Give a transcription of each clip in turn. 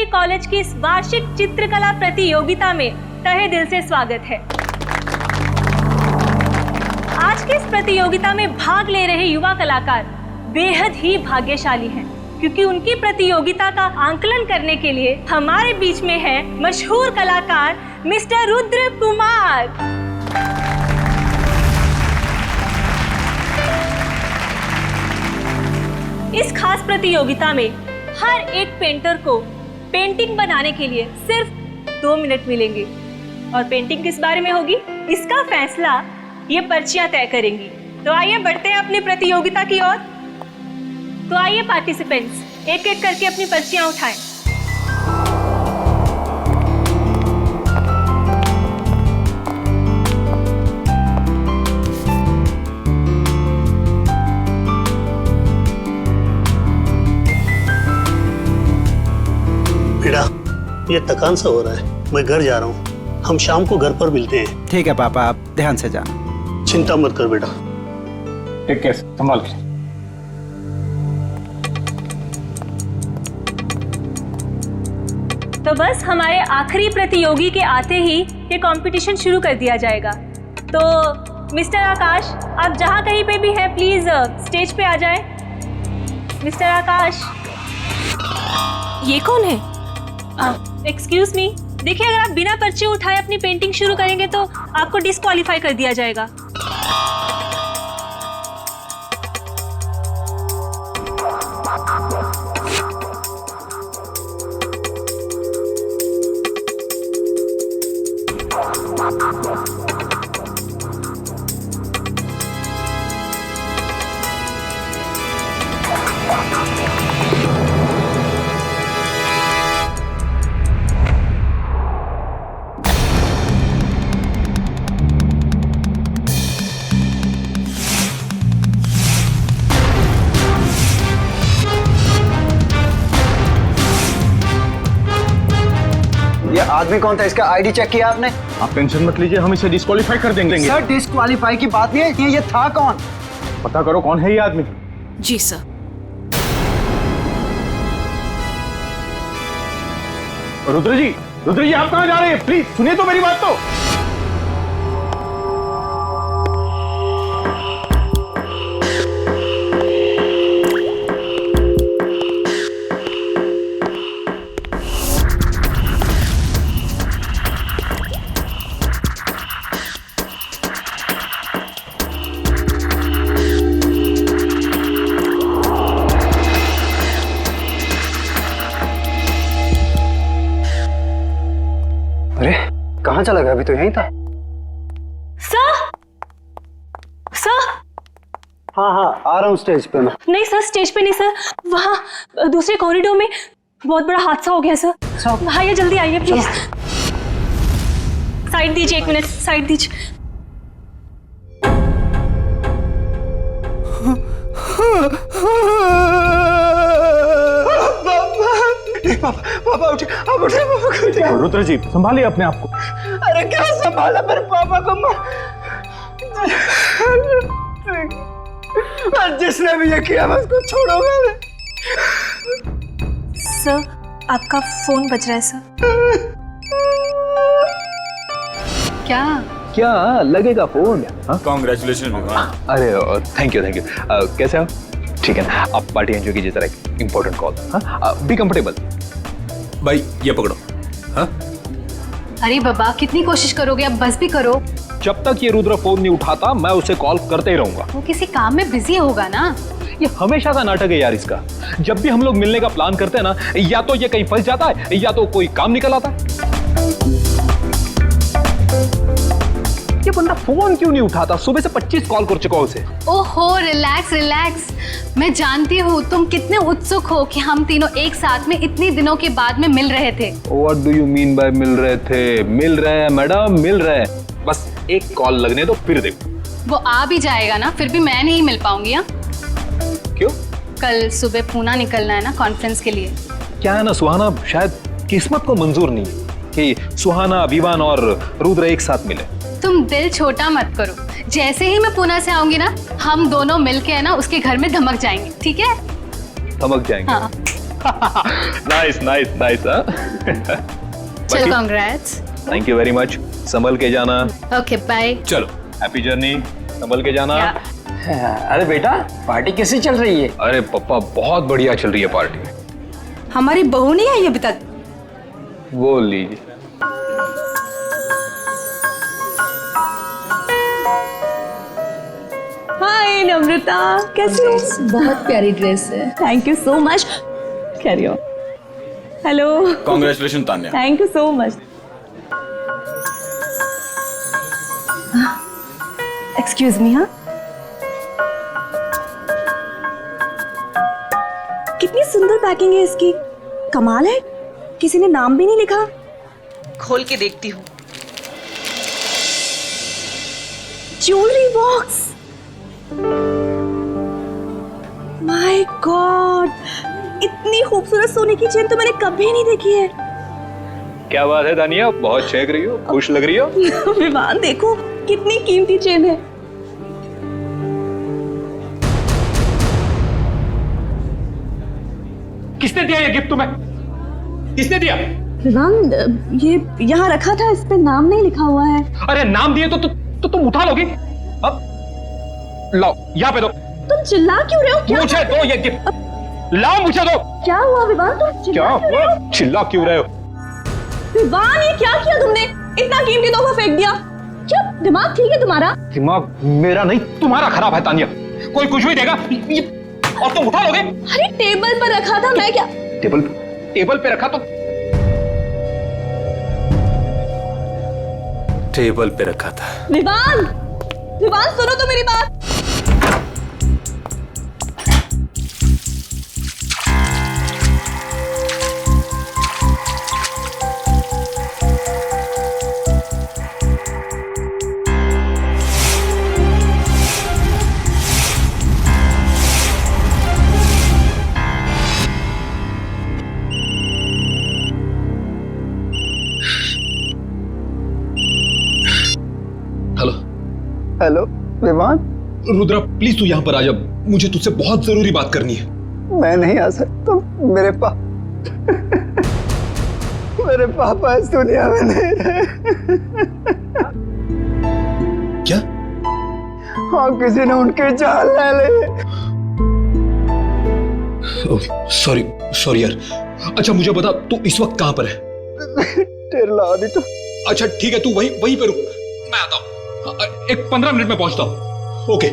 जी college की इस वार्षिक चित्रकला प्रतियोगिता में तहे दिल से स्वागत है। आज की इस प्रतियोगिता में भाग ले रहे युवा कलाकार बेहद ही भाग्यशाली हैं, क्योंकि उनकी प्रतियोगिता का आंकलन करने के लिए हमारे बीच में है मशहूर कलाकार मिस्टर रुद्र कुमार। इस खास प्रतियोगिता में हर एक पेंटर को पेंटिंग बनाने के लिए सिर्फ 2 मिनट मिलेंगे और पेंटिंग किस बारे में होगी इसका फैसला ये पर्चियां तय करेंगी। तो आइए बढ़ते हैं अपनी प्रतियोगिता की ओर। तो आइए पार्टिसिपेंट्स एक एक करके अपनी पर्चियां उठाएं। बेटा, ये थकान सा हो रहा है, मैं घर जा रहा हूँ। हम शाम को घर पर मिलते हैं। ठीक है पापा, आप ध्यान से जाना। चिंता मत कर बेटा। टेक केयर, संभाल के। तो बस हमारे आखिरी प्रतियोगी के आते ही ये कंपटीशन शुरू कर दिया जाएगा। तो मिस्टर आकाश, आप जहाँ कहीं पे भी हैं प्लीज स्टेज पे आ जाएं। मिस्टर आकाश। ये कौन है? एक्सक्यूज मी, देखिए अगर आप बिना पर्चे उठाए अपनी पेंटिंग शुरू करेंगे तो आपको डिस्क्वालीफाई कर दिया जाएगा। ये आदमी कौन था? इसका आईडी चेक किया आपने? आप टेंशन मत लीजिए, हम इसे डिस्क्वालीफाई कर देंगे। सर, डिस्क्वालीफाई की बात नहीं है, ये था कौन? पता करो कौन है ये आदमी। जी सर। रुद्र जी आप कहाँ जा रहे हैं? प्लीज सुनिए तो मेरी बात तो। अरे कहाँ चला गया? अभी तो यहीं था। सर हाँ, आ रहा हूँ स्टेज पे मैं। नहीं सर, स्टेज पे नहीं सर, वहाँ दूसरे कॉरिडोर में बहुत बड़ा हादसा हो गया सर। आइए जल्दी आइए प्लीज। साइड दीजिए, 1 मिनट साइड दीजिए। पापा उठे, आप उठे, पापा को उठे। रुद्र जी संभालिए अपने आप को। अरे क्या संभाला मेरे पापा को? जिसने भी ये किया मैं उसको छोड़ूंगा। सर आपका फोन बज रहा है सर। क्या लगेगा फोन? कांग्रेचुलेशन। अरे थैंक यू कैसे हो? ठीक है ना, आप पार्टी एंजॉय कीजिए, जरा एक इंपॉर्टेंट कॉल। हाँ, बी कंफर्टेबल। भाई ये पकड़ो। हाँ अरे बाबा, कितनी कोशिश करोगे? अब बस भी करो। जब तक ये रुद्र फोन नहीं उठाता मैं उसे कॉल करते ही रहूंगा। वो किसी काम में बिजी होगा ना। ये हमेशा का नाटक है यार इसका। जब भी हम लोग मिलने का प्लान करते हैं ना, या तो ये कहीं फंस जाता है या तो कोई काम निकल आता है। ये बंदा फोन क्यों नहीं उठाता? सुबह से 25 कॉल कर चुका उसे। ओहो, रिलैक्स। मैं जानती हूँ तुम कितने उत्सुक हो कि हम तीनों एक साथ में इतनी दिनों के बाद में मिल रहे थे। What do you mean by मिल रहे थे? मिल रहे हैं मैडम, मिल रहे हैं। बस एक कॉल लगने दो, फिर देखो। वो आ भी जाएगा ना, फिर भी मैं नहीं मिल पाऊंगी। हाँ क्यों? कल सुबह पूना निकलना है ना कॉन्फ्रेंस के लिए। क्या है ना सुहाना, शायद किस्मत को मंजूर नहीं है कि सुहाना, विवान और रुद्र एक साथ मिले। तुम दिल छोटा मत करो। जैसे ही मैं पुणे से आऊंगी ना, हम दोनों मिलके है ना उसके घर में धमक जाएंगे। ठीक है? धमक जाएंगे? हाँ। Nice nice nice. चलो congrats. Thank you very much. संभल के जाना। Okay bye. चलो हैप्पी जर्नी। संभल के जाना। अरे बेटा पार्टी कैसी चल रही है? अरे पापा बहुत बढ़िया चल रही है पार्टी। हमारी बहू नहीं आई अभी तक। वो लीजिए। हाय नम्रता, कैसी हो? बहुत प्यारी ड्रेस है। Thank you so much. Carry on. Hello. Congratulation Tanya. Thank you so much. Excuse me. हाँ, कितनी सुंदर पैकिंग है इसकी। कमाल है, किसी ने नाम भी नहीं लिखा। खोल के देखती हूँ। Jewellery box. माय गॉड, इतनी खूबसूरत सोने की चेन तो मैंने कभी नहीं देखी है। क्या बात है दानिया, बहुत चहक रही हो, खुश लग रही हो। विवान देखो कितनी कीमती चेन है। किसने दिया ये गिफ्ट तुम्हें? किसने दिया? विवान ये यहाँ रखा था, इस पे नाम नहीं लिखा हुआ है। अरे नाम दिए तो तुम उठा लोगी। अब लाओ यहाँ पे दो। तुम चिल्ला क्यों रहे हो? क्या मुझे दो ये गिफ्ट, लाओ मुझे दो। क्या हुआ विवान, तुम क्या हुआ? चिल्ला क्यों रहे हो? विवान ये क्या किया तुमने? इतना कीमती तोहफा फेंक दिया। क्या दिमाग ठीक है तुम्हारा? दिमाग मेरा नहीं तुम्हारा खराब है तानिया। कोई कुछ भी देगा और तुम उठा लोगे। अरे टेबल पर रखा था, मैं क्या? टेबल पे रखा तो टेबल पे रखा था। विवान, विवान सुनो तो मेरी बात। हेलो। हेलो विमान, रुद्रा प्लीज तू यहाँ पर आ जा, मुझे तुझसे बहुत जरूरी बात करनी है। मैं नहीं आ सकता। मेरे पापा इस दुनिया में नहीं रहे। क्या? हाँ, किसी ने उनकी जान ले ली। सॉरी सॉरी यार। अच्छा मुझे बता तू इस वक्त कहाँ पर है? टेरला अभी तो। अच्छा ठीक है, तू वहीं पे रुक, मैं आता हूँ। एक 15 मिनट में पहुंचता हूँ। ओके।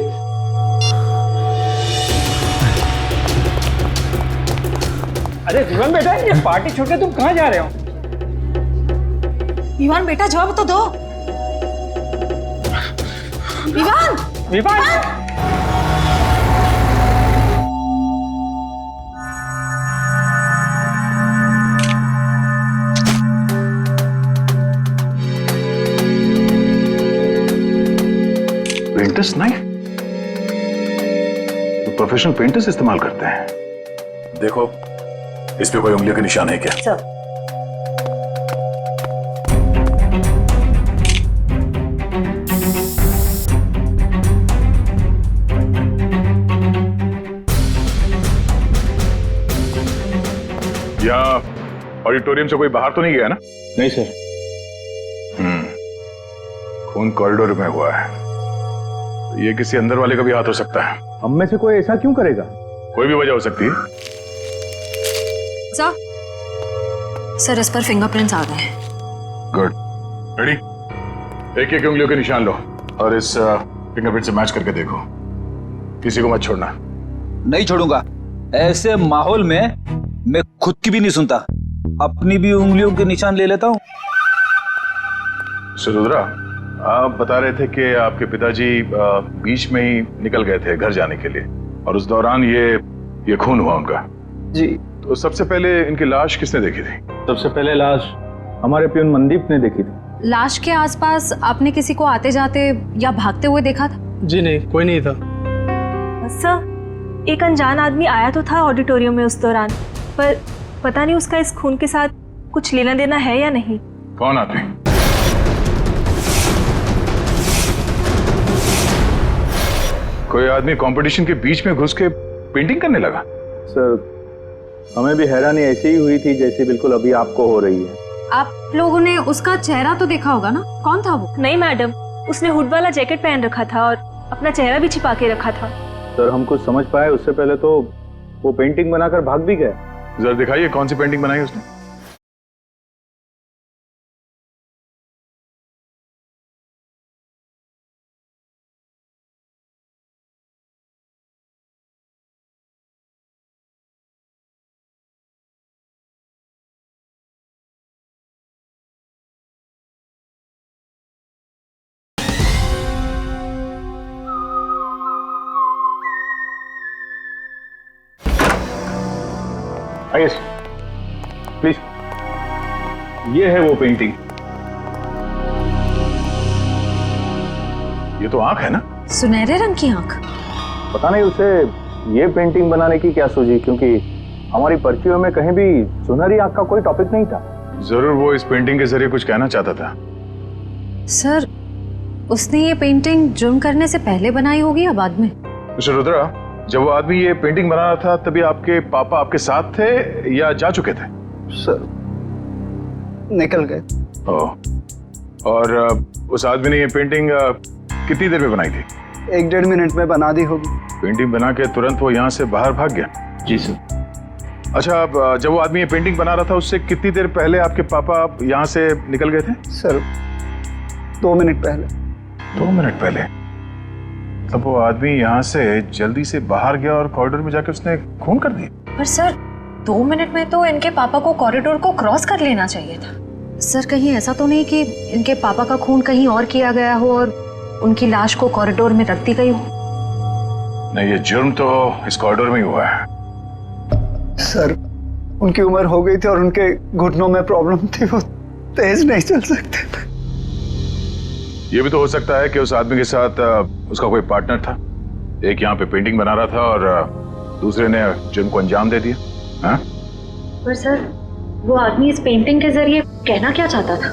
अरे विमान बेटा, ये पार्टी छोड़ के तुम कहाँ जा रहे हो? विवान बेटा जवाब तो दो। विवान, विमान पेंटर्स नहीं तो प्रोफेशनल पेंटर्स इस्तेमाल करते हैं। देखो इस पे कोई उंगलियों के निशान है क्या? यहाँ ऑडिटोरियम से कोई बाहर तो नहीं गया ना? नहीं सर। खून कॉरिडोर में हुआ है, तो ये किसी अंदर वाले का भी हाथ हो सकता है। हम में से कोई ऐसा क्यों करेगा? कोई भी वजह हो सकती है। सर इस पर फिंगरप्रिंट्स आ गए हैं। गुड। रेडी? एक एक उंगलियों के निशान लो और इस फिंगरप्रिंट से मैच करके देखो। किसी को मत छोड़ना। नहीं छोड़ूंगा। ऐसे माहौल में मैं खुद की भी नहीं सुनता, अपनी भी उंगलियों के निशान ले लेता हूँ। रुद्रा, आप बता रहे थे कि आपके पिताजी बीच में ही निकल गए थे घर जाने के लिए और उस दौरान ये खून हुआ उनका। जी। तो सबसे पहले इनकी लाश किसने देखी थी? सबसे पहले लाश हमारे प्यून मनदीप ने देखी थी। लाश के आसपास आपने किसी को आते जाते या भागते हुए देखा था? जी नहीं, कोई नहीं था। सर एक अनजान आदमी आया तो था ऑडिटोरियम में उस दौरान, पर पता नहीं उसका इस खून के साथ कुछ लेना देना है या नहीं। कौन आदमी? कोई आदमी कंपटीशन के बीच में घुस के पेंटिंग करने लगा? सर हमें भी हैरानी ऐसी ही हुई थी जैसे बिल्कुल अभी आपको हो रही है। आप लोगों ने उसका चेहरा तो देखा होगा ना, कौन था वो? नहीं मैडम, उसने हुड वाला जैकेट पहन रखा था और अपना चेहरा भी छिपा के रखा था। सर हम कुछ समझ पाए उससे पहले तो वो पेंटिंग बनाकर भाग भी गए। जरा दिखाइए कौन सी पेंटिंग बनाई उसने। आइए प्लीज। ये है वो पेंटिंग। ये तो आंख है ना? सुनहरे रंग की आंख। पता नहीं उसे ये पेंटिंग बनाने की क्या सूझी, क्योंकि हमारी पर्चियों में कहीं भी सुनहरी आंख का कोई टॉपिक नहीं था। जरूर वो इस पेंटिंग के जरिए कुछ कहना चाहता था। सर, उसने ये पेंटिंग जुर्म करने से पहले बनाई होगी या बाद में? मिस्टर रुद्रा, जब वो आदमी ये पेंटिंग बना रहा था तभी आपके पापा आपके साथ थे या जा चुके थे? सर निकल गए। ओह। और उस आदमी ने ये पेंटिंग कितनी देर में बनाई थी? 1-1.5 मिनट में बना दी होगी। पेंटिंग बना के तुरंत वो यहाँ से बाहर भाग गया? जी सर। अच्छा, अब जब वो आदमी ये पेंटिंग बना रहा था उससे कितनी देर पहले आपके पापा यहाँ से निकल गए थे? सर 2 मिनट पहले। 2 मिनट पहले? तब वो आदमी यहाँ से जल्दी से बाहर गया और कॉरिडोर में जाके उसने खून कर दिया। पर सर 2 मिनट में तो इनके पापा को कॉरिडोर को क्रॉस कर लेना चाहिए था। सर कहीं ऐसा तो नहीं कि इनके पापा का खून कहीं और किया गया हो और उनकी लाश को कॉरिडोर में रख दी गई हो? नहीं, ये जुर्म तो इस कॉरिडोर में ही हुआ है। सर उनकी उम्र हो गई थी और उनके घुटनों में प्रॉब्लम थी, वो तेज नहीं चल सकते थे। ये भी तो हो सकता है कि उस आदमी के साथ उसका कोई पार्टनर था। एक यहाँ पे पेंटिंग बना रहा था और दूसरे ने जुर्म को अंजाम दे दिया। हाँ? पर सर वो आदमी इस पेंटिंग के जरिए कहना क्या चाहता था?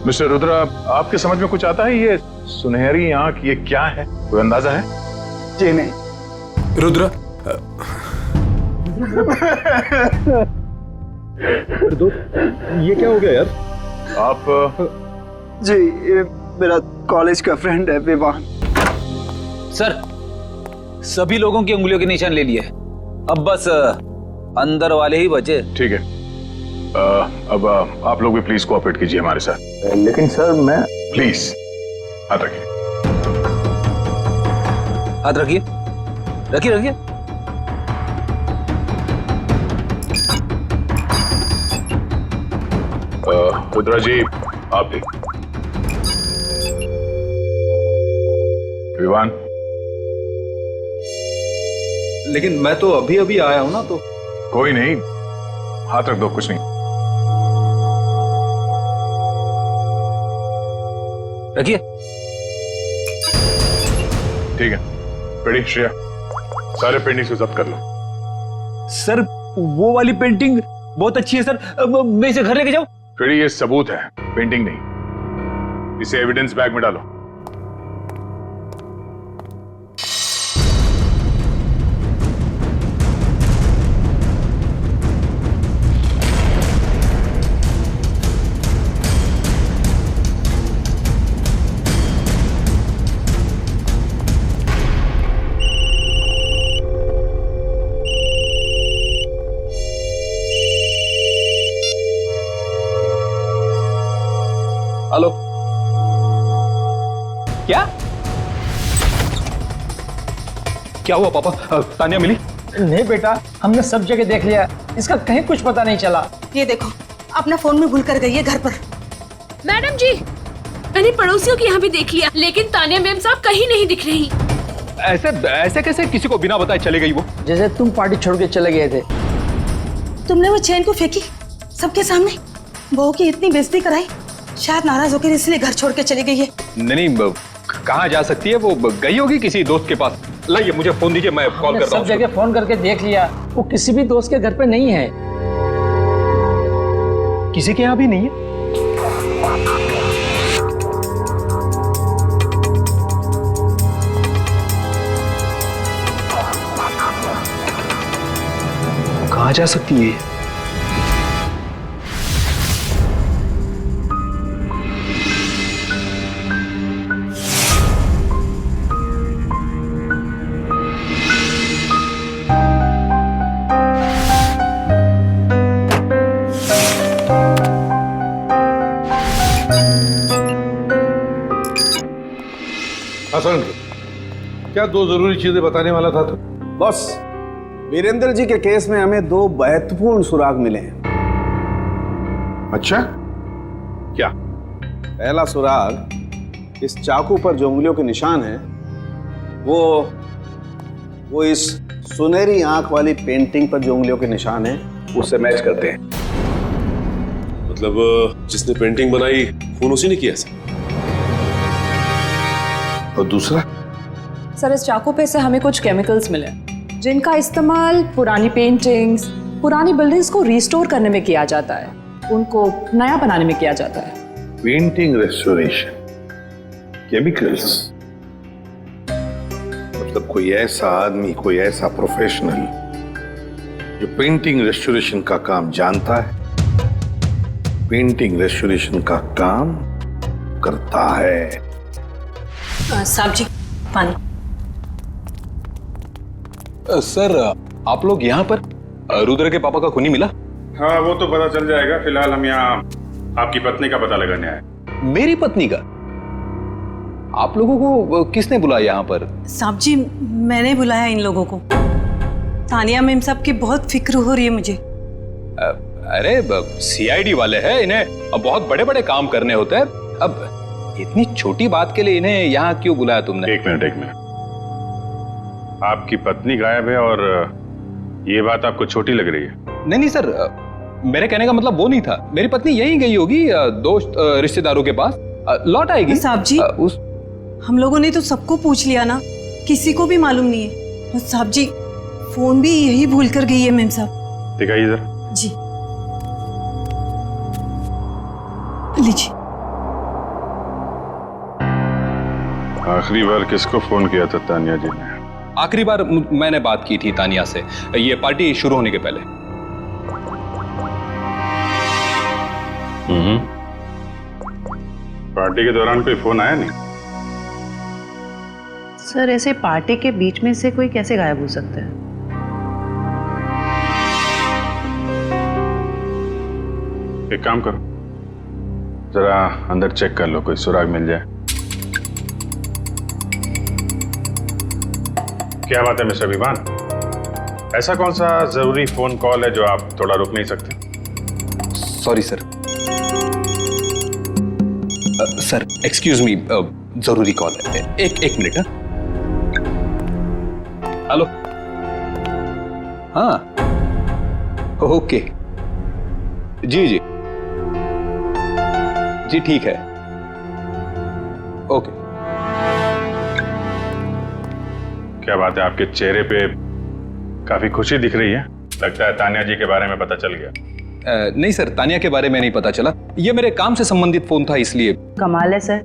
मिस्टर रुद्रा, आपके समझ में कुछ आता है? ये सुनहरी आंख ये क्या है? कोई अंदाजा है? जी नहीं। रुद्रा, ये क्या हो गया यार? आप जी ये मेरा कॉलेज का फ्रेंड है विवान। सर, सभी लोगों की उंगलियों के निशान ले लिए, अब बस अंदर वाले ही बचे। ठीक है, अब आप लोग भी प्लीज कोऑपरेट कीजिए हमारे साथ। लेकिन सर मैं प्लीज हाथ रखिए। हाथ रखिए, रखिए रखिए। रुद्रा जी, आप भी। विवान, लेकिन मैं तो अभी अभी आया हूं ना, तो कोई नहीं, हाथ रख दो, कुछ नहीं। रखिए। ठीक है, रेडी श्रेया, सारे पेंटिंग्स को जब्त कर लो। सर वो वाली पेंटिंग बहुत अच्छी है सर, मैं इसे घर लेके जाऊं? रेडी, ये सबूत है, पेंटिंग नहीं। इसे एविडेंस बैग में डालो। हेलो, क्या क्या हुआ पापा? तानिया मिली? नहीं बेटा, हमने सब जगह देख लिया, इसका कहीं कुछ पता नहीं चला। ये देखो, अपना फोन में भूल कर गई है घर पर। मैडम जी, मैंने पड़ोसियों के यहाँ भी देख लिया, लेकिन तानिया मैम साहब कहीं नहीं दिख रही। ऐसे ऐसे कैसे किसी को बिना बताए चले गई वो? जैसे तुम पार्टी छोड़ के चले गए थे। तुमने वो चेन को फेंकी सबके सामने, बहू की इतनी बेइज्जती कराई, शायद नाराज होकर इसलिए घर छोड़ के चली गई है। नहीं, कहाँ जा सकती है वो? गई होगी किसी दोस्त के पास। लाइए मुझे फोन दीजिए, मैं कॉल करता हूँ। सब जगह फोन करके देख लिया, वो किसी भी दोस्त के घर पे नहीं है। किसी के यहाँ भी नहीं है? कहाँ जा सकती है? हसन, क्या दो जरूरी चीजें बताने वाला था तू? बॉस, वीरेंद्र जी के केस में हमें दो महत्वपूर्ण सुराग मिले हैं। अच्छा, क्या? पहला सुराग, इस चाकू पर जो उंगलियों के निशान हैं, वो इस सुनहरी आंख वाली पेंटिंग पर जो उंगलियों के निशान हैं उससे मैच करते हैं। मतलब जिसने पेंटिंग बनाई खून उसी ने किया सर? और दूसरा? सर, इस चाकू पे से हमें कुछ केमिकल्स मिले जिनका इस्तेमाल पुरानी पेंटिंग्स, पुरानी बिल्डिंग्स को रिस्टोर करने में किया जाता है, उनको नया बनाने में किया जाता है। पेंटिंग रेस्टोरेशन, केमिकल्स, मतलब कोई ऐसा आदमी, कोई ऐसा प्रोफेशनल जो पेंटिंग रेस्टोरेशन का काम जानता है, पेंटिंग रेस्टोरेशन का काम करता है। साहब जी, पानी। सर, आप लोग यहाँ पर? रुद्र के पापा का खूनी मिला? हाँ, वो तो पता चल जाएगा। फिलहाल हम यहाँ आपकी पत्नी का पता लगाने आए। मेरी पत्नी का? आप लोगों को किसने बुलाया यहाँ पर? साहब जी, मैंने बुलाया इन लोगों को। तानिया मैम साहब की बहुत फिक्र हो रही है मुझे। अरे सीआईडी वाले हैं, इन्हें अब बहुत बड़े बड़े काम करने होते हैं। अब इतनी छोटी बात के लिए इन्हें यहाँ क्यों बुलाया तुमने? एक मिनट। आपकी पत्नी गायब है और ये बात आपको छोटी लग रही है? नहीं सर, मेरे कहने का मतलब वो नहीं था। मेरी पत्नी यहीं गई होगी दोस्त रिश्तेदारों के पास, लौट आएगी। साहब जी, हम लोगों ने तो सबको पूछ लिया ना, किसी को भी मालूम नहीं है। और साहब जी, फोन भी यही भूल कर गई है मैम साहब। दिखाइए जरा। जी लीजिए। आखिरी बार किसको फोन किया था तानिया जी ने? आखिरी बार मैंने बात की थी तानिया से, ये पार्टी शुरू होने के पहले। पार्टी के दौरान कोई फोन आया नहीं? सर, ऐसे पार्टी के बीच में से कोई कैसे गायब हो सकता है? एक काम करो, जरा अंदर चेक कर लो, कोई सुराग मिल जाए। क्या बात है मिस्टर विमान, ऐसा कौन सा जरूरी फोन कॉल है जो आप थोड़ा रुक नहीं सकते? Sorry sir. Sir excuse me, जरूरी कॉल है। एक मिनट। हेलो। हाँ, ओके, जी जी जी, ठीक है, ओके। क्या बात है, आपके चेहरे पे काफी खुशी दिख रही है। लगता है तानिया जी के बारे में पता चल गया। नहीं सर, तानिया के बारे में नहीं पता चला। ये मेरे काम से संबंधित फोन था, इसलिए। कमाल है सर,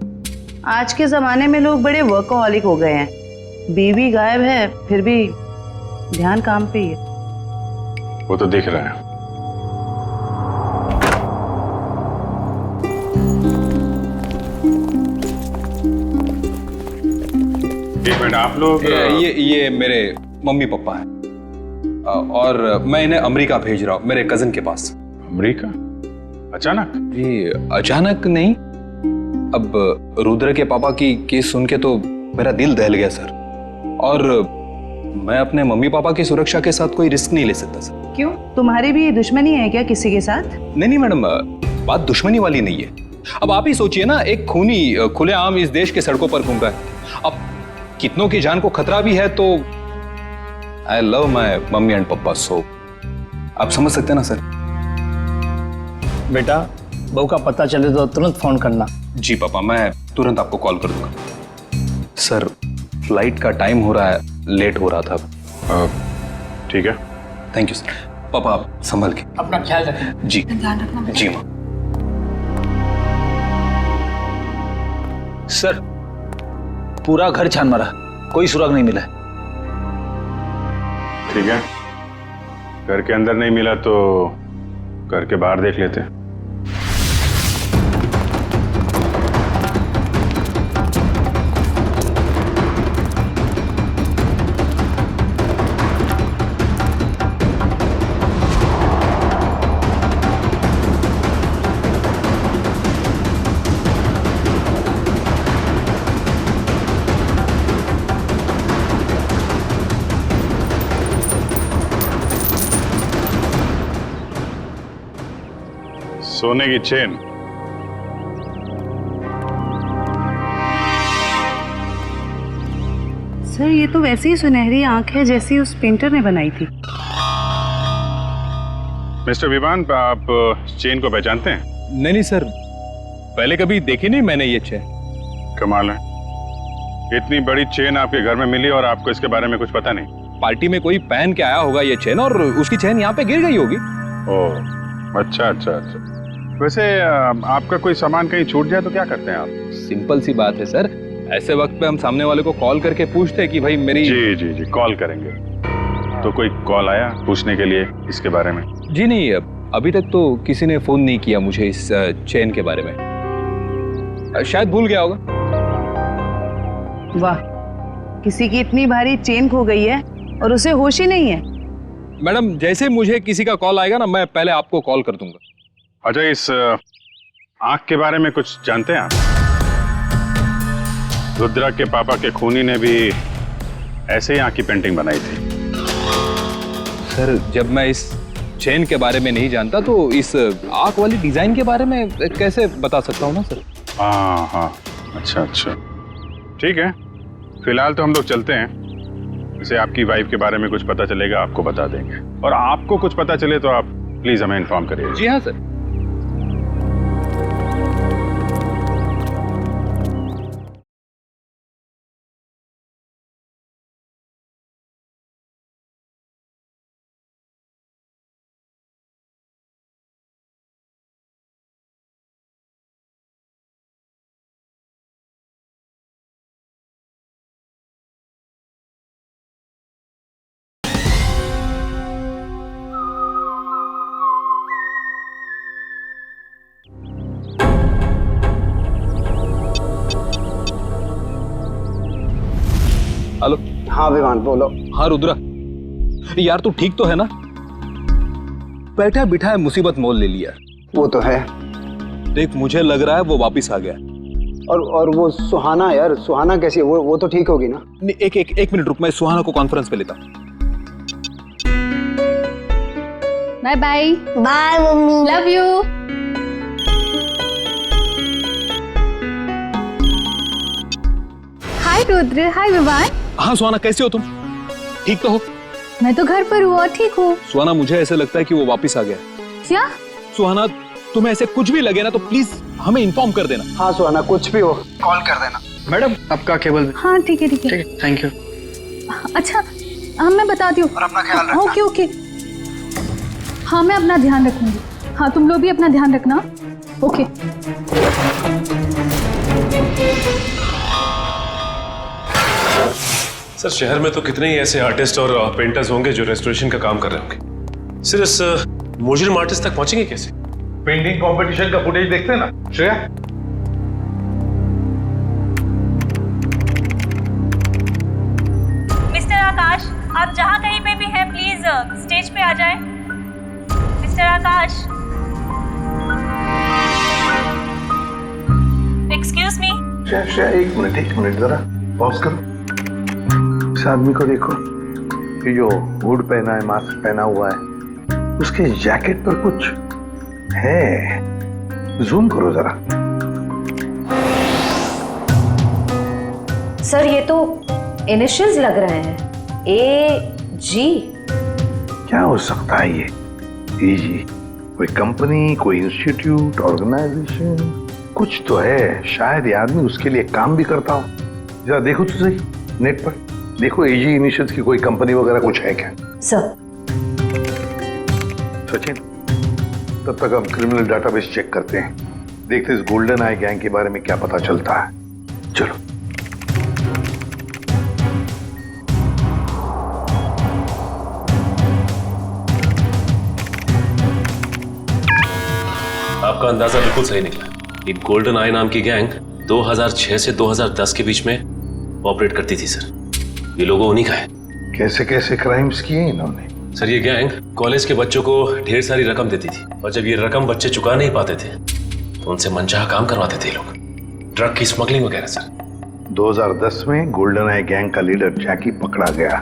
आज के जमाने में लोग बड़े वर्कहॉलिक हो गए हैं। बीवी गायब है, फिर भी ध्यान काम पे ही है। वो तो दिख रहा है। एक मिनट, आप लोग? ये मेरे मम्मी पापा हैं और मैं इन्हें अमेरिका भेज रहा हूँ, मेरे कजिन के पास। अमेरिका? अचानक? जी अचानक नहीं, अब रुद्र के पापा की केस सुन के तो मेरा दिल दहल गया सर, और मैं अपने मम्मी पापा की सुरक्षा के साथ कोई रिस्क नहीं ले सकता सर। क्यों, तुम्हारी भी दुश्मनी है क्या किसी के साथ? नहीं मैडम, बात दुश्मनी वाली नहीं है। अब आप ही सोचिए ना, एक खूनी खुलेआम इस देश के सड़कों पर घूम रहा है। अब कितनों की जान को खतरा भी है, तो I love my mummy and पापा, सो आप समझ सकते हैं ना सर। बेटा, बहू का पता चले तो तुरंत फोन करना। जी पापा, मैं तुरंत आपको कॉल कर दूंगा। सर फ्लाइट का टाइम हो रहा है, लेट हो रहा था। ठीक है, थैंक यू सर। पापा आप संभल के अपना ख्याल रखें। जी ध्यान रखना। जी माँ। सर पूरा घर छान मारा, कोई सुराग नहीं मिला है। ठीक है, घर के अंदर नहीं मिला तो घर के बाहर देख लेते। सोने की चेन। सर ये तो वैसी ही सुनहरी आंख है जैसी उस पेंटर ने बनाई थी। मिस्टर विवान, आप चेन को पहचानते हैं? नहीं नहीं सर, पहले कभी देखी नहीं मैंने ये चेन। कमाल है, इतनी बड़ी चेन आपके घर में मिली और आपको इसके बारे में कुछ पता नहीं? पार्टी में कोई पहन के आया होगा ये चेन और उसकी चेन यहाँ पे गिर गई होगी। ओह अच्छा अच्छा अच्छा। वैसे आपका कोई सामान कहीं छूट जाए तो क्या करते हैं आप? सिंपल सी बात है सर, ऐसे वक्त पे हम सामने वाले को कॉल करके पूछते हैं कि भाई मेरी। जी जी जी, कॉल करेंगे। तो कोई कॉल आया पूछने के लिए इसके बारे में? जी नहीं, अभी तक तो किसी ने फोन नहीं किया मुझे इस चेन के बारे में, शायद भूल गया होगा। वाह, किसी की इतनी भारी चेन खो गई है और उसे होश ही नहीं है। मैडम जैसे मुझे किसी का कॉल आएगा ना, मैं पहले आपको कॉल कर दूंगा। अच्छा, इस आंख के बारे में कुछ जानते हैं आप? रुद्रा के पापा के खूनी ने भी ऐसे ही आंख की पेंटिंग बनाई थी। सर जब मैं इस चेन के बारे में नहीं जानता तो इस आंख वाली डिजाइन के बारे में कैसे बता सकता हूँ ना सर। हाँ हाँ, अच्छा अच्छा, ठीक है। फिलहाल तो हम लोग चलते हैं। जैसे आपकी वाइफ के बारे में कुछ पता चलेगा आपको बता देंगे, और आपको कुछ पता चले तो आप प्लीज हमें इन्फॉर्म करिए। जी हाँ सर। हेलो। हाँ विवान बोलो। हाँ रुद्रा, यार तू ठीक तो है ना? बैठा बिठा मुसीबत मोल ले लिया। वो तो है। देख मुझे लग रहा है वो वापिस आ गया। और वो सुहाना, यार सुहाना कैसी है? वो तो ठीक होगी ना? एक मिनट रुक, मैं सुहाना को कॉन्फ्रेंस पे लेता। Bye bye. Bye mummy, love you. Hi Rudra, hi Vivaan. हाँ सुहाना, कैसे हो तुम? ठीक तो हो? मैं तो घर पर हूँ और ठीक हूँ। सुहाना मुझे ऐसे लगता है कि वो वापिस आ गया। क्या? सुहाना तुम्हें ऐसे कुछ भी लगे ना तो प्लीज हमें इन्फॉर्म कर देना। हाँ सुहाना, कुछ भी हो कॉल कर देना। मैडम आपका केबल। हाँ ठीक है ठीक है। Thank you. अच्छा हाँ मैं बताती हूँ। और अपना ख्याल रखना। Okay okay. हाँ मैं अपना ध्यान रखूंगी। हाँ तुम लोग भी अपना ध्यान रखना। ओके। सर शहर में तो कितने ही ऐसे आर्टिस्ट और पेंटर्स होंगे जो रेस्टोरेशन का काम कर रहे होंगे। सर इस मुजरिम आर्टिस्ट तक पहुंचेंगे कैसे? पेंटिंग कंपटीशन का फुटेज देखते हैं ना श्रेया? मिस्टर आकाश, आप जहाँ कहीं पे भी हैं प्लीज स्टेज पे आ जाएं। मिस्टर आकाश, एक्सक्यूज मी। श्रेया एक मिनट जरा पॉज करो। इस आदमी को देखो, ये जो हुड पहना है, मास्क पहना हुआ है, उसके जैकेट पर कुछ है। जूम करो जरा। सर ये तो इनिशियल्स लग रहे हैं, AG। क्या हो सकता है ये? AG कोई कंपनी, कोई इंस्टीट्यूट, ऑर्गेनाइजेशन, कुछ तो है। शायद ये आदमी उसके लिए काम भी करता हो। जरा देखो तो सही नेट पर, देखो AG इनिशियल्स की कोई कंपनी वगैरह कुछ है क्या? सर सचिन, तब तक हम क्रिमिनल डाटाबेस चेक करते हैं, देखते इस गोल्डन आई गैंग के बारे में क्या पता चलता है। चलो। आपका अंदाजा बिल्कुल सही निकला। एक गोल्डन आई नाम की गैंग 2006 से 2010 के बीच में ऑपरेट करती थी सर। ये लोगों उन्हीं का है। कैसे कैसे क्राइम्स किए इन्होंने? सर ये गैंग कॉलेज के बच्चों को ढेर सारी रकम देती थी और जब ये रकम बच्चे चुका नहीं पाते थे तो उनसे मनचाहा काम करवाते थे लोग, ड्रग की स्मगलिंग वगैरह सर। 2010 में गोल्डन आई गैंग का लीडर जैकी पकड़ा गया।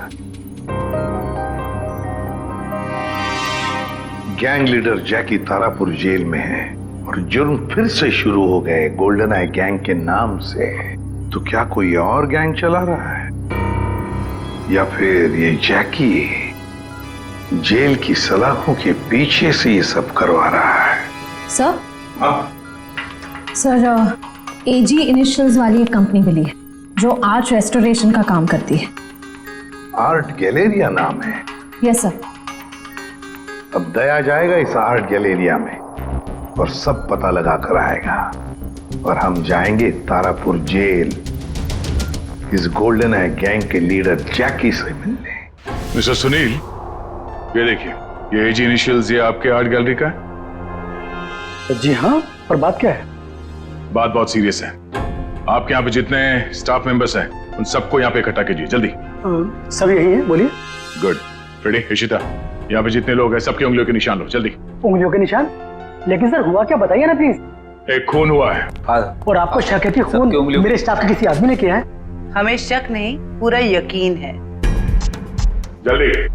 गैंग लीडर जैकी तारापुर जेल में है और जुर्म फिर से शुरू हो गए गोल्डन आई गैंग के नाम से। तो क्या कोई और गैंग चला रहा है या फिर ये जैकी जेल की सलाखों के पीछे से ये सब करवा रहा है? सर सर एजी इनिशियल्स वाली एक कंपनी मिली है जो आर्ट रेस्टोरेशन का काम करती है। आर्ट गैलेरिया नाम है? Yes sir. अब दया जाएगा इस आर्ट गैलेरिया में और सब पता लगा कर आएगा और हम जाएंगे तारापुर जेल इस गोल्डन आई गैंग के लीडर जैकी से मिलने। मिस्टर सुनील, ये देखिए, ये एजी इनिशियल्स ये आपके आर्ट गैलरी का है? जी हाँ, पर बात क्या है? बात बहुत सीरियस है। आपके यहाँ पे जितने स्टाफ मेंबर्स हैं उन सबको यहाँ पे इकट्ठा कीजिए जल्दी। सब यही है, बोलिए। गुड। फ्रेडी, इशिता, यहाँ पे जितने लोग हैं सबकी उंगलियों के निशान लो जल्दी। उंगलियों के निशान? लेकिन सर हुआ क्या बताइए ना प्लीज। एक खून हुआ है। और आपको शक है कि खून मेरे स्टाफ के किसी आदमी ने किया है? हमें शक नहीं, पूरा यकीन है। जल्दी।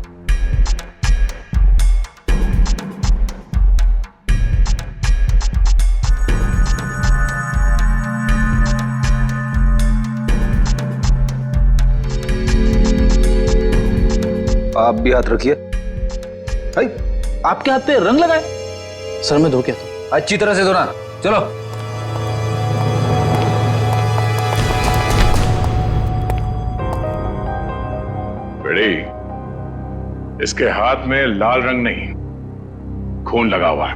आप भी हाथ रखिए। भाई, आपके हाथ पे रंग लगाए? सर मैं धो के आता हूं। अच्छी तरह से धोना। चलो। बड़ी, इसके हाथ में लाल रंग नहीं, खून लगा हुआ है।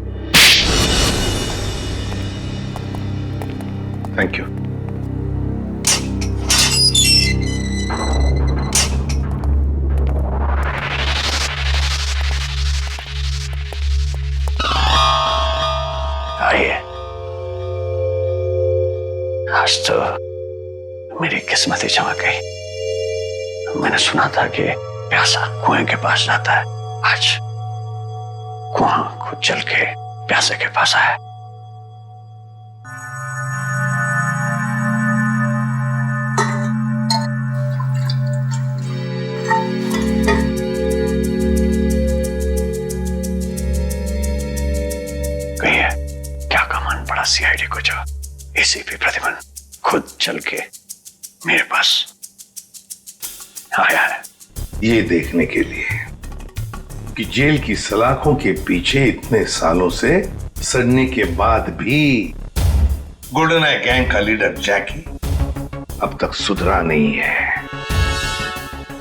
Thank you. आइए, आज तो मेरी किस्मत ही चमक गई। मैंने सुना था कि प्यासा कुएं के पास जाता है। आज कुआं खुद चल के प्यासे के पास आया। कहिए क्या का मन पड़ा सीआईडी को जो एसीपी प्रतिमन खुद चल के मेरे पास आया है ये देखने के लिए कि जेल की सलाखों के पीछे इतने सालों से सड़ने के बाद भी गोल्डन आई गैंग का लीडर जैकी अब तक सुधरा नहीं है।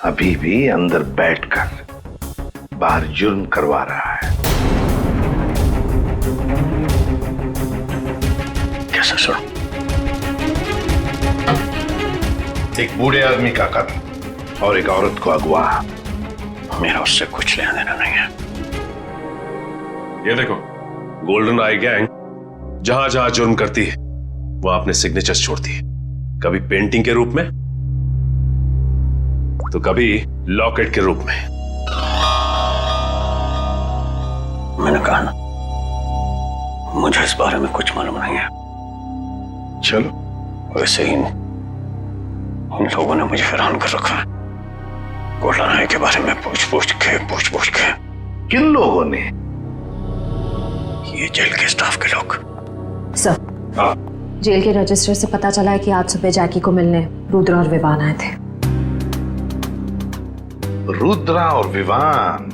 अभी भी अंदर बैठकर बाहर जुर्म करवा रहा है। कैसे सुनो? एक बूढ़े आदमी का कत्ल और एक औरत को अगवा। मेरा उससे कुछ लेना देना नहीं है। ये देखो, गोल्डन आई गैंग जहां जहां जुर्म करती है वहां अपने सिग्नेचर्स छोड़ती है, कभी पेंटिंग के रूप में तो कभी लॉकेट के रूप में। मैंने कहा ना, मुझे इस बारे में कुछ मालूम नहीं है। चलो, वैसे ही इन लोगों ने मुझे हैरान कर रखा है। गोल्डन आई के बारे में पूछ पूछ के। किन लोगों ने? ये जेल के स्टाफ के लोग। सर, जेल के रजिस्टर से पता चला है कि आज सुबह जैकी को मिलने रुद्रा और विवान आए थे। रुद्रा और विवान?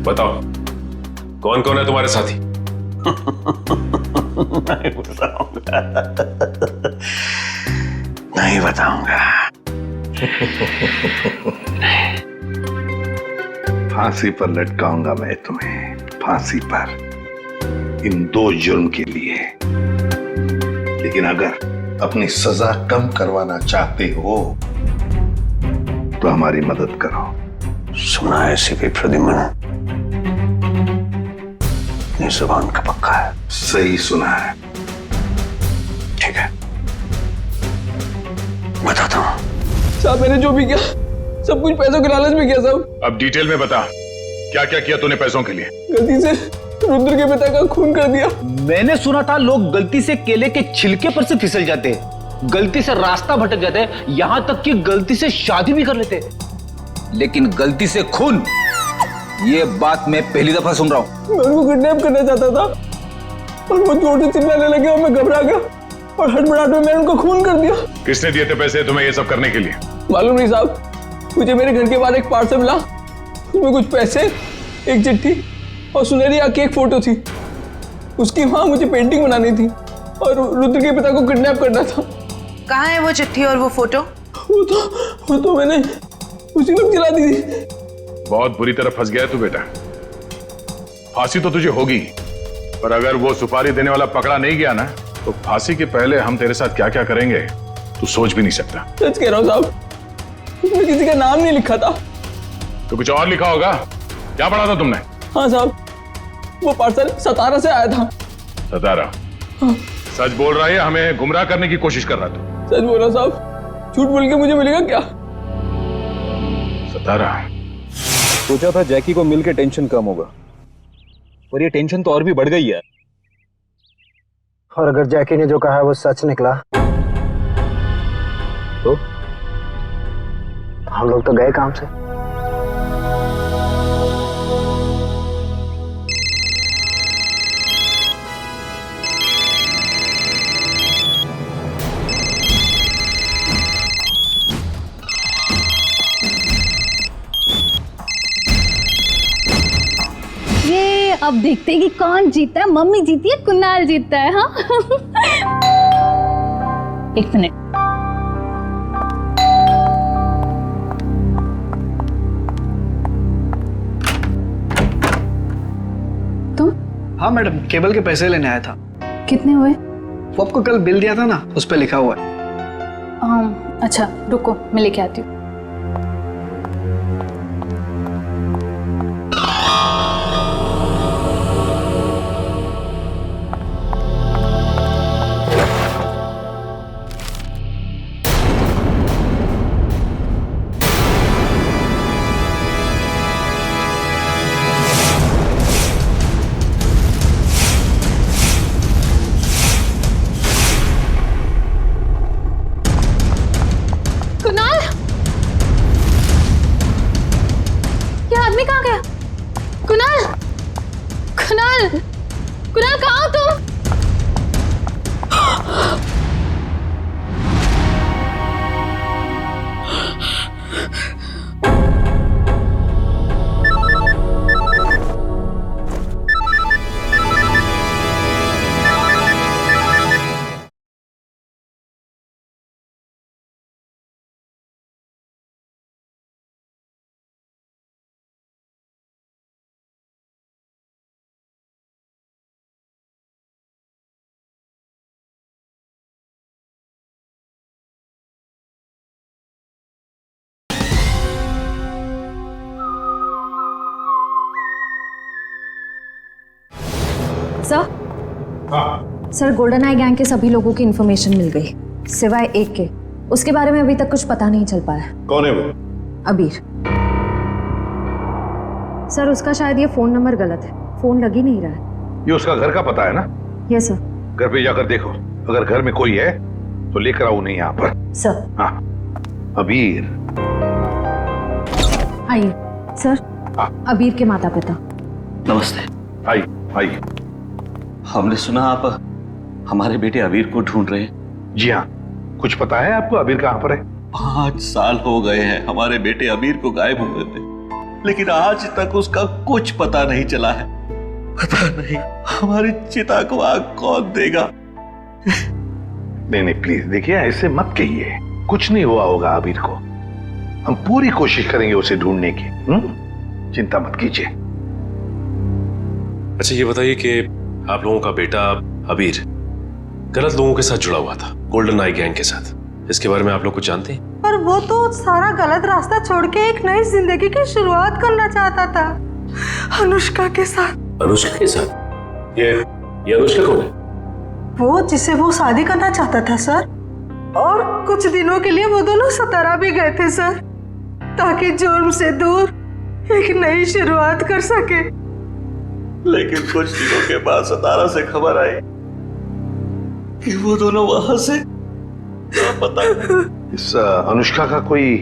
बताओ, कौन कौन है तुम्हारे साथी? नहीं बताऊंगा। फांसी पर लटकाऊंगा मैं तुम्हें, फांसी पर, इन 2 जुर्म के लिए। लेकिन अगर अपनी सजा कम करवाना चाहते हो तो हमारी मदद करो। सुना है एसीपी प्रद्युम्न, अपनी जुबान का पक्का है। सही सुना है। ठीक है, बताता हूँ। साहब मैंने जो भी किया सब कुछ पैसों के लालच में किया साहब। अब डिटेल में बता, क्या क्या किया तूने पैसों के लिए? गलती से रुद्र के पिता का खून कर दिया। मैंने सुना था लोग गलती से केले के छिलके पर से फिसल जाते हैं, गलती से रास्ता भटक जाते हैं, यहां तक कि गलती से शादी भी कर लेते हैं। लेकिन गलती से खून, ये बात मैं पहली दफा सुन रहा हूं। मैं उनको किडनैप करना चाहता था और वो जोर से चिल्लाने लगे और मैं घबरा गया और हड़बड़ाहट में मैंने उनको खून कर दिया। किसने दिए थे पैसे तुम्हें ये सब करने के लिए? मालूम नहीं साहब, मुझे मेरे घर के बाहर एक पार्सल मिला, उसमें कुछ पैसे, एक चिट्ठी और सुनहरी आंख की एक फोटो थी। उसकी वहां मुझे पेंटिंग बनानी थी और रुद्र के पिता को किडनैप करना था। कहाँ है वो चिट्ठी और वो फोटो? वो तो मैंने उसी वक्त गिरा दी थी। बहुत बुरी तरह फंस गया तू बेटा। फांसी तो तुझे होगी, पर अगर वो सुपारी देने वाला पकड़ा नहीं गया ना, तो फांसी के पहले हम तेरे साथ क्या क्या करेंगे तू सोच भी नहीं सकता। सच कह रहा हूँ साहब, उसमें किसी का नाम नहीं लिखा था। तो कुछ और लिखा होगा। क्या पढ़ा था तुमने? हाँ साहब, वो पार्सल सतारा से आया था। सतारा? हाँ। सच बोल रहा है, हमें गुमराह करने की कोशिश कर रहा था। सच बोल रहा साहब, झूठ बोल के मुझे मिलेगा क्या? सतारा? सोचा था जैकी को मिलके टेंशन कम होगा, और ये टेंशन तो और भी बढ़ गई है। और अगर जैकी ने जो कहा है वो सच निकला तो हम लोग तो गए काम से। अब देखते हैं कि कौन जीता है, मम्मी जीती है कुणाल जीतता है। हाँ एक मिनट, तुम? हाँ मैडम, केबल के पैसे लेने आया था। कितने हुए? वो आपको कल बिल दिया था ना, उस पर लिखा हुआ है। अच्छा रुको, मैं लेके आती हूँ। कुणाल कहाँ हो तुम? सर गोल्डन आई गैंग के सभी लोगों की इंफॉर्मेशन मिल गई, सिवाय एक के। उसके बारे में अभी तक कुछ पता नहीं चल पाया। कौन है वो? अबीर। सर उसका शायद ये फोन नंबर गलत है, फोन लग ही नहीं रहा है। ये उसका घर का पता है ना? Yes sir. घर पे जाकर देखो, अगर घर में कोई है तो लेकर आओ नहीं यहाँ पर। सर। हाँ अबीर। आइए सर। हाँ। अबीर के माता पिता। नमस्ते। आइए आइए। हमने सुना आप हमारे बेटे अबीर को ढूंढ रहे हैं। जी हाँ, कुछ पता है आपको अबीर कहाँ पर है? 5 साल हो गए हैं हमारे बेटे अबीर को गायब हुए थे, लेकिन आज तक उसका कुछ पता नहीं चला है। पता नहीं हमारी चिता को आग कौन देगा। नहीं नहीं प्लीज देखिए, ऐसे मत कहिए, कुछ नहीं हुआ होगा अबीर को। हम पूरी कोशिश करेंगे उसे ढूंढने की। चिंता मत कीजिए। अच्छा ये बताइए कि आप लोगों का बेटा अबीर गलत लोगों के साथ जुड़ा हुआ था, गोल्डन आई गैंग के साथ, इसके बारे में आप लोग कुछ जानते हैं? पर वो तो सारा गलत रास्ता छोड़ के एक नई जिंदगी की शुरुआत करना चाहता था, अनुष्का के साथ। अनुष्का के साथ? ये अनुष्का कौन है? वो जिसे वो शादी करना चाहता था सर, और कुछ दिनों के लिए वो दोनों सतारा भी गए थे सर, ताकि जुर्म से दूर एक नई शुरुआत कर सके। लेकिन कुछ दिनों के बाद सतारा से खबर आई कि वो दोनों वहां से पता। इस अनुष्का का कोई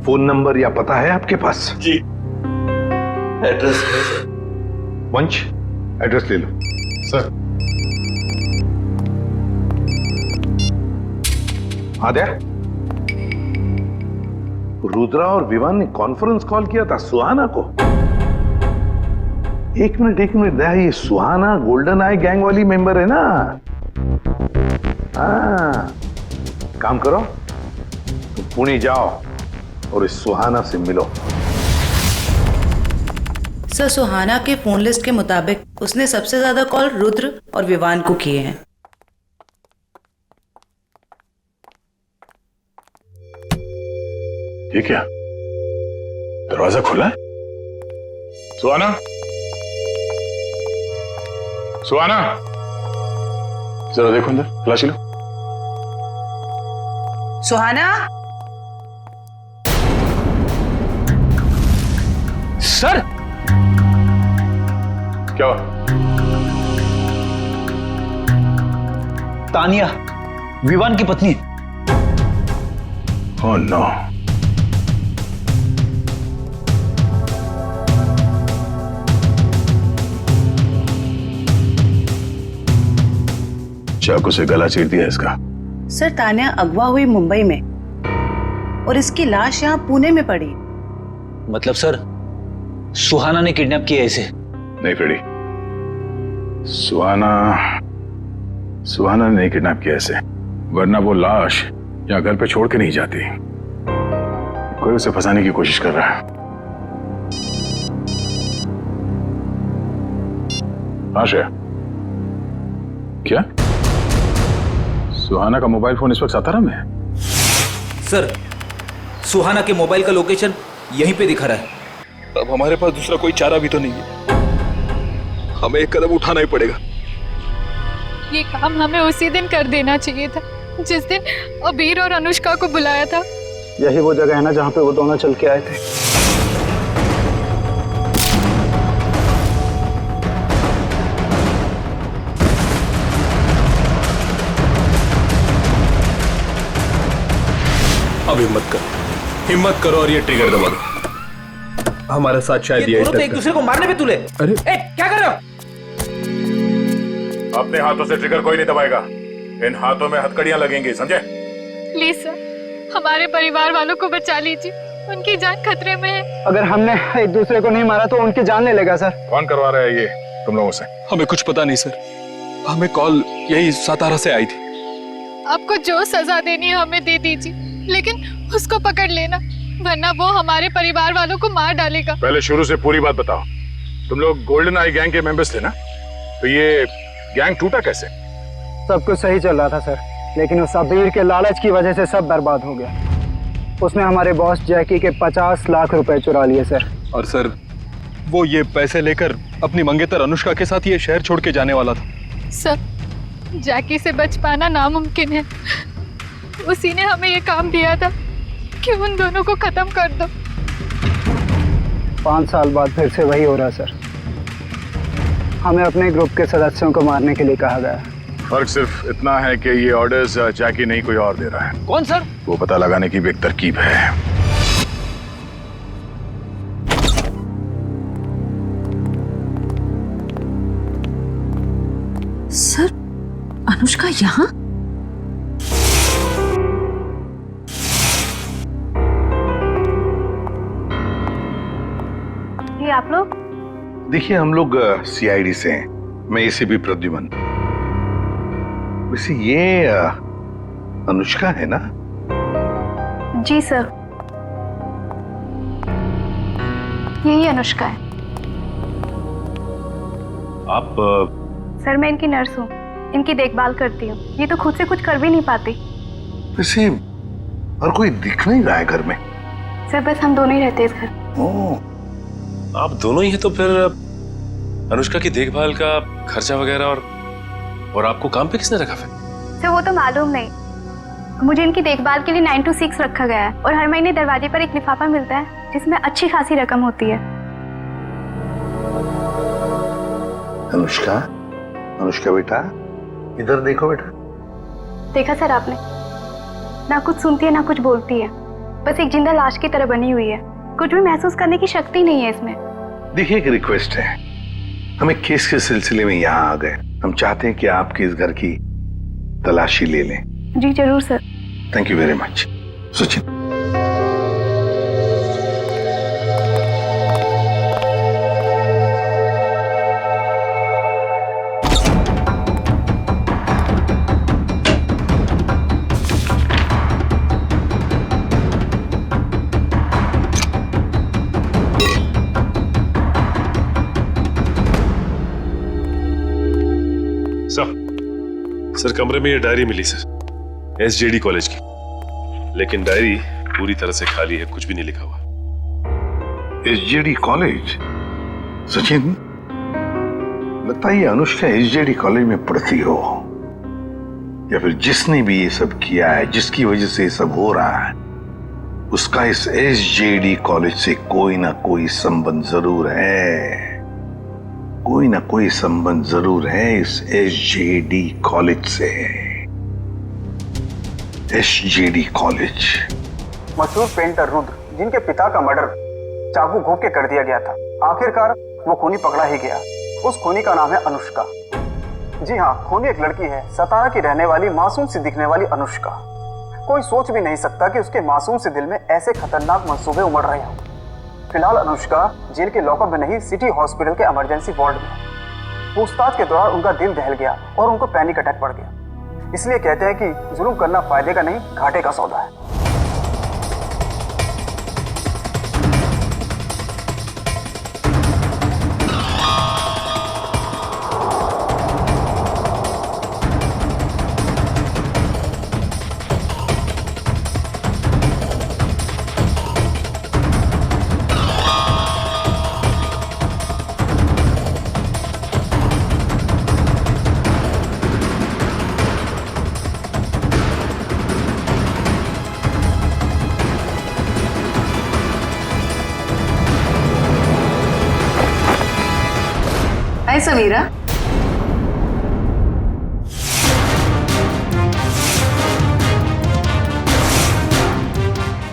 फोन नंबर या पता है आपके पास? जी, एड्रेस है सर। वंश, एड्रेस ले लो। सर। आद्या, रुद्रा और विवान ने कॉन्फ्रेंस कॉल किया था सुहाना को। एक मिनट दया, ये सुहाना गोल्डन आई गैंग वाली मेंबर है ना? हाँ, काम करो, तुम पुणे जाओ और इस सुहाना से मिलो। सर, सुहाना के फोन लिस्ट के मुताबिक उसने सबसे ज्यादा कॉल रुद्र और विवान को किए हैं। ये क्या, दरवाजा खुला है? सुहाना, सुहाना, जरा देखो अंदर, तलाशी लो। सुहाना, सर, क्या हुआ? तानिया, विवान की पत्नी। Oh no. चाकू से गला चीर दिया इसका। सर, तानिया अगवा हुई मुंबई में और इसकी लाश यहाँ पुणे में पड़ी। मतलब सर, सुहाना ने किडनैप किया इसे? नहीं फ्रेडी, सुहाना ने नहीं किडनैप किया इसे, वरना वो लाश यहाँ घर पे छोड़ के नहीं जाती। कोई उसे फंसाने की कोशिश कर रहा है। आशा, क्या सुहाना का मोबाइल फोन इस वक्त सातारा में है? सर, सुहाना के मोबाइल का लोकेशन यहीं पे दिखा रहा है। अब हमारे पास दूसरा कोई चारा भी तो नहीं है, हमें एक कदम उठाना ही पड़ेगा। ये काम हमें उसी दिन कर देना चाहिए था जिस दिन अबीर और अनुष्का को बुलाया था। यही वो जगह है ना जहाँ पे वो दोनों चल के आए थे। अब हिम्मत करो और ये ट्रिगर दबा दो। हमारे साथ शायद ये दोनों तो एक दूसरे को मारने पे तुले। अरे क्या कर रहे हो? अपने हाथों से ट्रिगर कोई नहीं दबाएगा, इन हाथों में हथकड़ियां लगेंगी, समझे? प्लीज सर, हमारे परिवार वालों को बचा लीजिए, उनकी जान खतरे में है। अगर हमने एक दूसरे को नहीं मारा तो उनकी जान ले लेगा सर। कौन करवा रहा है ये तुम लोगों से? हमें कुछ पता नहीं सर, हमें कॉल यही सातारा से आई थी। आपको जो सजा देनी है हमें दे दीजिए, लेकिन उसको पकड़ लेना, वरना वो हमारे परिवार वालों को मार डालेगा। पहले शुरू से पूरी बात बताओ। तुम लोग गोल्डन आई गैंग के मेंबर्स थे ना? तो ये गैंग टूटा कैसे? सब कुछ सही चल रहा था सर, लेकिन उस अबीर के लालच की वजह से सब बर्बाद हो गया। उसने हमारे बॉस जैकी के 50 लाख रुपए चुरा लिए सर। और सर, वो ये पैसे लेकर अपनी मंगेतर अनुष्का के साथ ये शहर छोड़ के जाने वाला था। सर, जैकी से बच पाना नामुमकिन है। उसी ने हमें ये काम दिया था कि उन दोनों को खत्म कर दो। 5 साल बाद फिर से वही हो रहा सर। हमें अपने ग्रुप के सदस्यों को मारने के लिए कहा गया। फर्क सिर्फ इतना है कि ये ऑर्डर्स जैकी नहीं कोई और दे रहा है। कौन सर? वो पता लगाने की भी एक तरकीब है। सर, अनुष्का यहाँ? ये आप लोग? देखिए, हम लोग सीआईडी से हैं। मैं एसीपी प्रद्युमन। वैसे ये अनुष्का है ना? जी सर, यही अनुष्का है। आप सर, मैं इनकी नर्स हूँ, इनकी देखभाल करती हूँ। ये तो खुद से कुछ कर भी नहीं पाती। वैसे और कोई दिख नहीं रहा है घर में। सर, बस हम दोनों ही रहते हैं इस घर। आप दोनों ही हैं तो फिर अनुष्का की देखभाल का खर्चा वगैरह और आपको काम पे किसने रखा फिर? सर वो तो मालूम नहीं, मुझे इनकी देखभाल के लिए 9 to 6 रखा गया है और हर महीने दरवाजे पर एक लिफाफा मिलता है जिसमें अच्छी खासी रकम होती है। अनुष्का, अनुष्का बेटा, इधर देखो बेटा। देखा सर आपने, ना कुछ सुनती है ना कुछ बोलती है, बस एक जिंदा लाश की तरह बनी हुई है। कुछ भी महसूस करने की शक्ति नहीं है इसमें। देखिए, एक रिक्वेस्ट है, हम एक केस के सिलसिले में यहाँ आ गए। हम चाहते हैं कि आपके इस घर की तलाशी ले लें। जी जरूर sir. Thank you very much. Sachin, sir कमरे में ये डायरी मिली सर, एसजेडी कॉलेज की, लेकिन डायरी पूरी तरह से खाली है, कुछ भी नहीं लिखा हुआ। SJD college? सचिन बताइए, अनुष्का एसजेडी कॉलेज में पढ़ती हो या फिर जिसने भी ये सब किया है, जिसकी वजह से ये सब हो रहा है, उसका इस एसजेडी कॉलेज से कोई ना कोई संबंध जरूर है। कोई ना कोई संबंध जरूर है इस एसजेडी कॉलेज से। SJD college. मशहूर पेंटर रुद्र, जिनके पिता का मर्डर चाकू घोंप के कर दिया गया था, आखिरकार वो खूनी पकड़ा ही गया। उस खूनी का नाम है अनुष्का। जी हाँ, खूनी एक लड़की है, सतारा की रहने वाली, मासूम सी दिखने वाली अनुष्का। कोई सोच भी नहीं सकता कि उसके मासूम से दिल में ऐसे खतरनाक मंसूबे उमड़ रहे हों। फिलहाल अनुष्का जेल के लॉकअप में नहीं, सिटी हॉस्पिटल के इमरजेंसी वार्ड में। पूछताछ के दौरान उनका दिल दहल गया और उनको पैनिक अटैक पड़ गया। इसलिए कहते हैं कि जुल्म करना फायदे का नहीं, घाटे का सौदा है। हाय समीरा।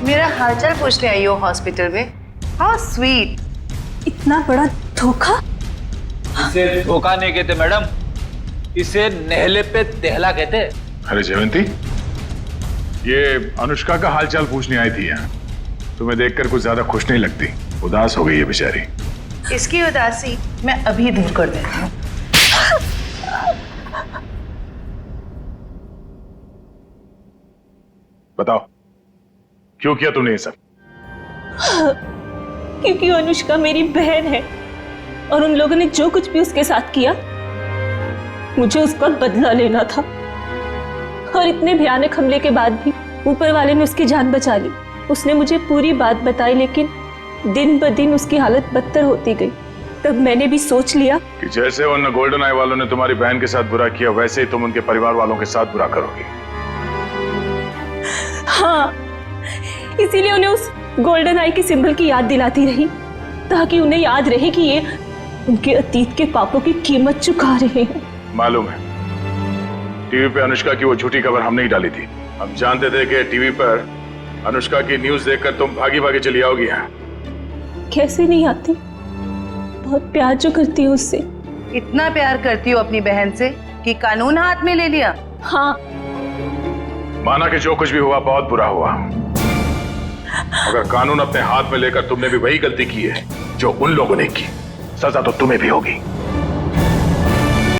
मेरा हालचाल पूछने आई हो हॉस्पिटल में? How sweet. इतना बड़ा धोखा? इसे धोखा नहीं कहते मैडम, इसे नहले पे दहला कहते। अरे जयवंती, ये अनुष्का का हालचाल पूछने आई थी यहाँ। तुम्हें देखकर कुछ ज्यादा खुश नहीं लगती, उदास हो गई है बेचारी। इसकी उदासी मैं अभी दूर कर देती हूँ। बताओ, क्यों किया तुमने ये सब? क्योंकि अनुष्का मेरी बहन है और उन लोगों ने जो कुछ भी उसके साथ किया, मुझे उसका बदला लेना था। और इतने भयानक हमले के बाद भी ऊपर वाले ने उसकी जान बचा ली। उसने मुझे पूरी बात बताई, लेकिन दिन ब दिन उसकी हालत बदतर होती गई। तब मैंने भी सोच लिया कि जैसे उन गोल्डन आई वालों ने तुम्हारी बहन के साथ बुरा किया, वैसे ही तुम उनके परिवार वालों के साथ बुरा करोगी। हाँ, इसीलिए उन्हें उस गोल्डन आई के सिंबल की याद दिलाती रही, ताकि उन्हें याद रहे कि ये उनके अतीत के पापों की कीमत चुका रहे हैं। मालूम है, टीवी पे अनुष्का की वो झूठी खबर हमने ही डाली थी। हम जानते थे कि टीवी पर अनुष्का की न्यूज देखकर तुम भागी भागी चली आओगी यहाँ। कैसे नहीं आती, बहुत प्यार जो करती हूँ उससे। इतना प्यार करती हो अपनी बहन से कि कानून हाथ में ले लिया? हाँ। माना कि जो कुछ भी हुआ बहुत बुरा हुआ, मगर कानून अपने हाथ में लेकर तुमने भी वही गलती की है जो उन लोगों ने की। सजा तो तुम्हें भी होगी।